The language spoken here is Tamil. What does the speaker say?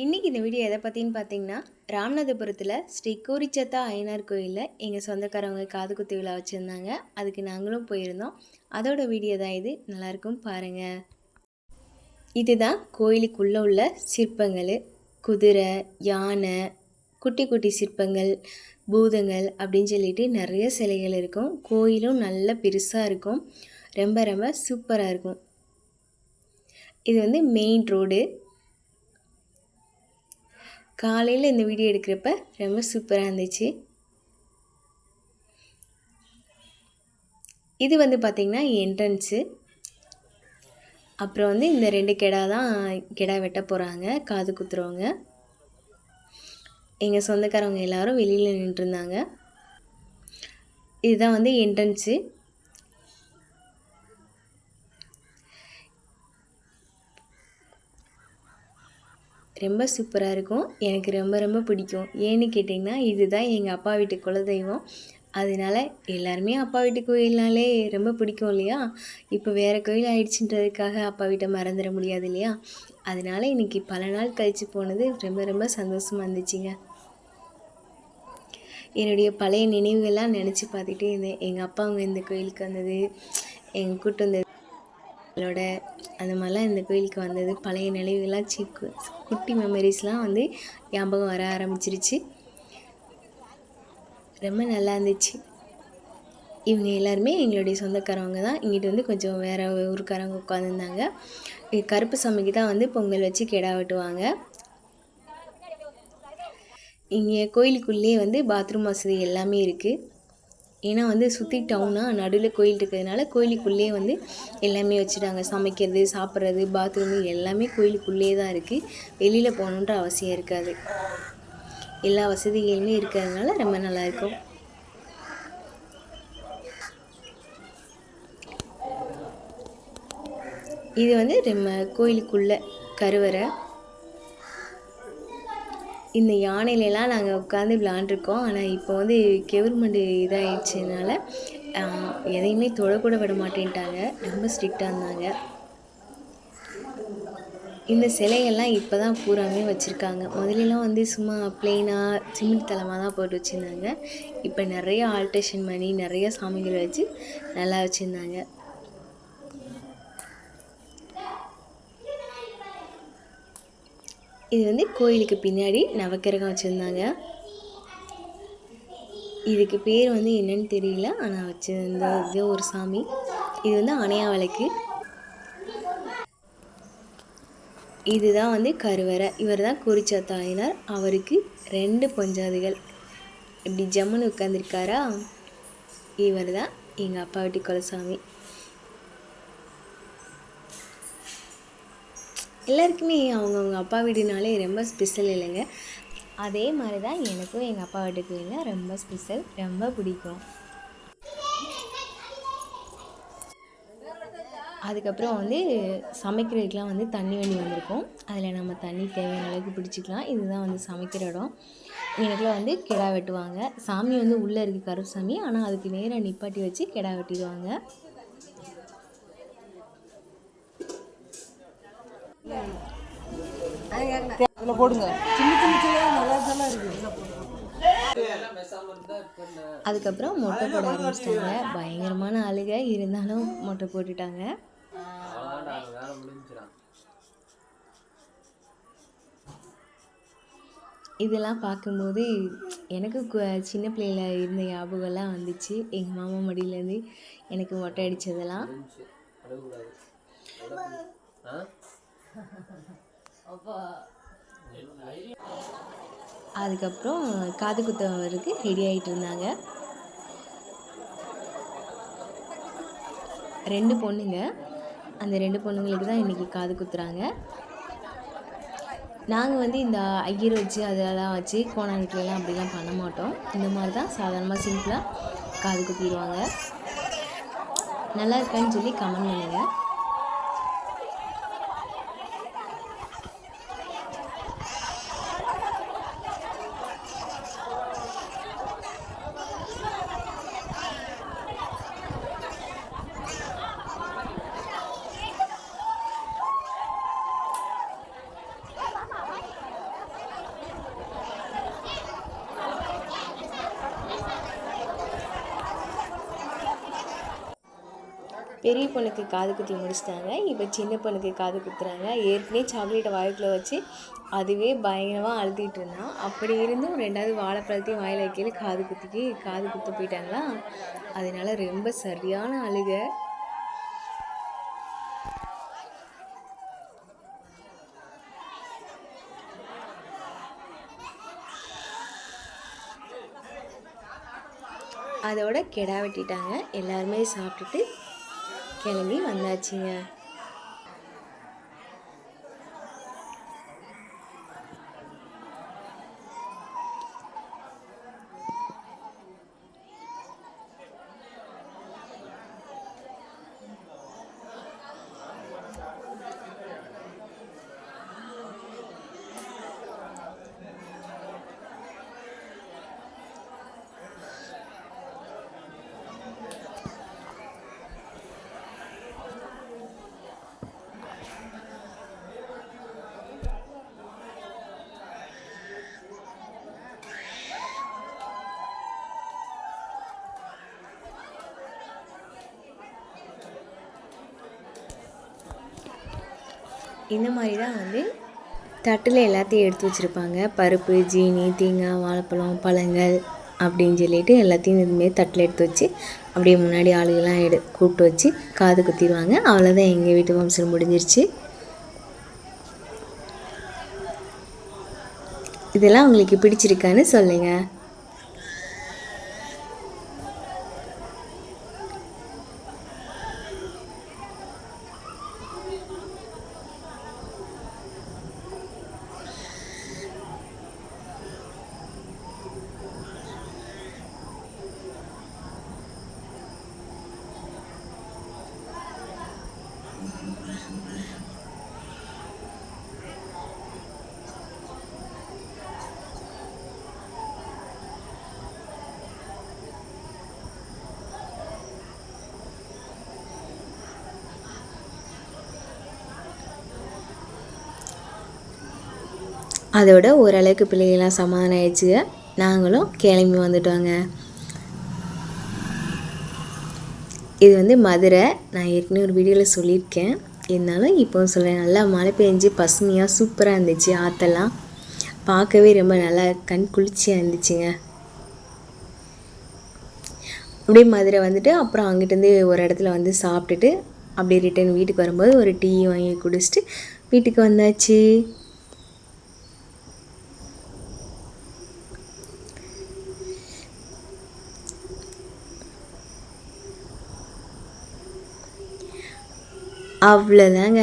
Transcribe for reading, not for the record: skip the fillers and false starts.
இன்றைக்கி இந்த வீடியோ எதை பற்றின்னு பார்த்தீங்கன்னா, ராமநாதபுரத்தில் ஸ்ரீ கூரிச்சத்தா ஐயனார் கோயிலில் எங்கள் சொந்தக்காரவங்க காது குத்து விழா வச்சுருந்தாங்க. அதுக்கு நாங்களும் போயிருந்தோம். அதோட வீடியோ தான் இது. நல்லாயிருக்கும் பாருங்கள். இதுதான் கோயிலுக்குள்ளே உள்ள சிற்பங்கள். குதிரை, யானை, குட்டி குட்டி சிற்பங்கள், பூதங்கள் அப்படின்னு சொல்லிட்டு நிறைய சிலைகள் இருக்கும். கோயிலும் நல்ல பெருசாக இருக்கும். ரொம்ப ரொம்ப சூப்பராக இருக்கும். இது வந்து மெயின் ரோடு. காலையில் இந்த வீடியோ எடுக்கிறப்ப ரொம்ப சூப்பராக இருந்துச்சு. இது வந்து பார்த்திங்கன்னா என்ட்ரன்ஸு. அப்புறம் வந்து இந்த 2 கெடா தான் கெடா வெட்ட போகிறாங்க காது குத்துறவங்க. எங்கள் சொந்தக்காரவங்க எல்லோரும் வெளியில் நின்றுருந்தாங்க. இதுதான் வந்து என்ட்ரன்ஸு. ரொம்ப சூப்பராக இருக்கும். எனக்கு ரொம்ப ரொம்ப பிடிக்கும். ஏன்னு கேட்டிங்கன்னா, இதுதான் எங்கள் அப்பா வீட்டு குலதெய்வம். அதனால எல்லாருமே அப்பா வீட்டு கோயில்னாலே ரொம்ப பிடிக்கும் இல்லையா? இப்போ வேறு கோயில் ஆயிடுச்சுன்றதுக்காக அப்பா வீட்டை மறந்துட முடியாது இல்லையா? அதனால இன்றைக்கி பல நாள் கழித்து போனது ரொம்ப ரொம்ப சந்தோஷமாக இருந்துச்சுங்க. என்னுடைய பழைய நினைவுகள்லாம் நினச்சி பார்த்துட்டே இருந்தேன். எங்கள் அப்பா அவங்க இந்த கோயிலுக்கு வந்தது, எங்கள் கூட்டு வந்தது அந்த மாதிரிலாம் இந்த கோயிலுக்கு வந்தது பழைய நினைவுகள்லாம் குட்டி மெமரிஸ்லாம் வந்து ஞாபகம் வர ஆரம்பிச்சிருச்சு. ரொம்ப நல்லா இருந்துச்சு. இவங்க எல்லாருமே எங்களுடைய சொந்தக்காரவங்க தான். இங்கிட்டு வந்து கொஞ்சம் வேறு ஊருக்காரவங்க உட்காந்துருந்தாங்க. கருப்பு சாமிக்கு தான் வந்து பொங்கல் வச்சு கெடா வெட்டுவாங்க. இங்கே கோயிலுக்குள்ளேயே வந்து பாத்ரூம் வசதி எல்லாமே இருக்குது. ஏன்னா வந்து சுற்றி டவுனாக நடுவில் கோயில் இருக்கிறதுனால கோயிலுக்குள்ளேயே வந்து எல்லாமே வச்சுட்டாங்க. சமைக்கிறது, சாப்பிட்றது, பாத்ரூமு எல்லாமே கோயிலுக்குள்ளேயே தான் இருக்குது. வெளியில் போகணுன்ற அவசியம் இருக்காது. எல்லா வசதிகளுமே இருக்கிறதுனால ரொம்ப நல்லாயிருக்கும். இது வந்து நம்ம கோயிலுக்குள்ளே கருவறை. இந்த யானையிலலாம் நாங்கள் உட்காந்து விளாண்டுருக்கோம். ஆனால் இப்போ வந்து கவர்மெண்ட் இதாகிடுச்சதுனால எதையுமே தொடக்கூட விட மாட்டேன்ட்டாங்க. ரொம்ப ஸ்ட்ரிக்டாக இருந்தாங்க. இந்த சிலையெல்லாம் இப்போ தான் பூராமே வச்சுருக்காங்க. முதலெல்லாம் வந்து சும்மா ப்ளெயினாக சிமெண்ட் தளமாக தான் போட்டு வச்சுருந்தாங்க. இப்போ நிறைய ஆல்ட்ரேஷன் பண்ணி நிறைய சாமிகளை வச்சு நல்லா வச்சுருந்தாங்க. இது வந்து கோயிலுக்கு பின்னாடி நவக்கிரகம் வச்சுருந்தாங்க. இதுக்கு பேர் வந்து என்னன்னு தெரியல, ஆனால் வச்சுருந்த ஒரு சாமி. இது வந்து அணையா விளக்கு. இதுதான் வந்து கருவறை. இவர் தான் கூரிச்சத்தா ஐயனார். அவருக்கு 2 பொஞ்சாதிகள். இப்படி ஜம்முன்னு உட்காந்துருக்காரா. இவர் தான் எங்கள் அப்பா வீட்டு குலசாமி. எல்லாருக்குமே அவங்கவுங்க அப்பா வீடுனாலே ரொம்ப ஸ்பெஷல் இல்லைங்க. அதே மாதிரி தான் எனக்கும் எங்கள் அப்பா வீட்டு கோயிலில் ரொம்ப ஸ்பெஷல், ரொம்ப பிடிக்கும். அதுக்கப்புறம் வந்து சமைக்கிறதுக்கெலாம் வந்து தண்ணி வண்டி வந்திருக்கும். அதில் நம்ம தண்ணி தேவையான அளவுக்கு பிடிச்சிக்கலாம். இதுதான் வந்து சமைக்கிற இடம். எனக்குலாம் வந்து கிடா வெட்டுவாங்க. சாமி வந்து உள்ளே இருக்குது கருப்பு சாமி. ஆனால் அதுக்கு நேராக நிப்பாட்டி வச்சு கிடா வெட்டிடுவாங்க. போடுங்க. அதுக்கப்புறம் மொட்டை போட ஆரம்பிச்சிட்டாங்க. பயங்கரமான ஆளுக இருந்தாலும் மொட்டை போட்டுட்டாங்க. இதெல்லாம் பார்க்கும்போது எனக்கு சின்ன பிள்ளையில் இருந்த ஞாபகம்லாம் வந்துச்சு. எங்கள் மாமா மடியிலேருந்து எனக்கு மொட்டை அடித்ததெல்லாம். அதுக்கப்புறம் காது குத்தவருக்கு ரெடி ஆகிட்டு இருந்தாங்க. 2 பொண்ணுங்க. அந்த 2 பொண்ணுங்களுக்கு தான் இன்றைக்கி காது குத்துறாங்க. நாங்கள் வந்து இந்த ஐயர் வச்சு அதெல்லாம் வச்சு கோணாங்கட்டிலலாம் அப்படிலாம் பண்ண மாட்டோம். இந்த மாதிரி தான் சாதாரணமாக சிம்பிளாக காது குத்திடுவாங்க. நல்லா இருக்கான்னு சொல்லி கமெண்ட் பண்ணுங்கள். பெரிய பொண்ணுக்கு காது குத்தி முடிச்சிட்டாங்க. இப்போ சின்ன பொண்ணுக்கு காது குத்துறாங்க. ஏற்கனவே சாக்லேட்டை வாய்க்குள்ளே வச்சு அதுவே பயங்கரமாக அழுத்திட்டு இருந்தான். அப்படி இருந்தும் 2வது வாழைப்பழத்தையும் வாயில் வைக்கையில் காது குத்த போயிட்டாங்களா, அதனால ரொம்ப சரியான அழுகை. அதோட கெடா வெட்டிட்டாங்க. எல்லாருமே சாப்பிட்டுட்டு கிளம்பி வந்தாச்சுங்க. இந்த மாதிரி தான் வந்து தட்டில் எல்லாத்தையும் எடுத்து வச்சுருப்பாங்க. பருப்பு, ஜீனி, தேங்காய், வாழைப்பழம், பழங்கள் அப்படின்னு சொல்லிட்டு எல்லாத்தையும் இதுமாரி தட்டில் எடுத்து வச்சு அப்படியே முன்னாடி ஆளுகள்லாம் கூப்பிட்டு வச்சு காது குத்திடுவாங்க. அவ்வளோதான், எங்கள் வீட்டு வம்சம் முடிஞ்சிருச்சு. இதெல்லாம் உங்களுக்கு பிடிச்சிருக்கான்னு சொல்லுங்கள். அதோட ஓரளவுக்கு பிள்ளைகள்லாம் சமாதானம் ஆயிடுச்சுங்க. நாங்களும் கிளம்பி வந்துட்டோங்க. இது வந்து மதுரை. நான் ஏற்கனவே ஒரு வீடியோவில் சொல்லியிருக்கேன், இருந்தாலும் இப்போவும் சொல்கிறேன். நல்லா மழை பெஞ்சு பசுமையாக சூப்பராக இருந்துச்சு. ஆற்றெல்லாம் பார்க்கவே ரொம்ப நல்லா கண் குளிர்ச்சியாக இருந்துச்சுங்க. அப்படியே மதுரை வந்துட்டு அப்புறம் அங்கிட்டேருந்து ஒரு இடத்துல வந்து சாப்பிட்டுட்டு அப்படியே ரிட்டன் வீட்டுக்கு வரும்போது ஒரு டீ வாங்கி குடிச்சிட்டு வீட்டுக்கு வந்தாச்சு. அவ்வளோதாங்க.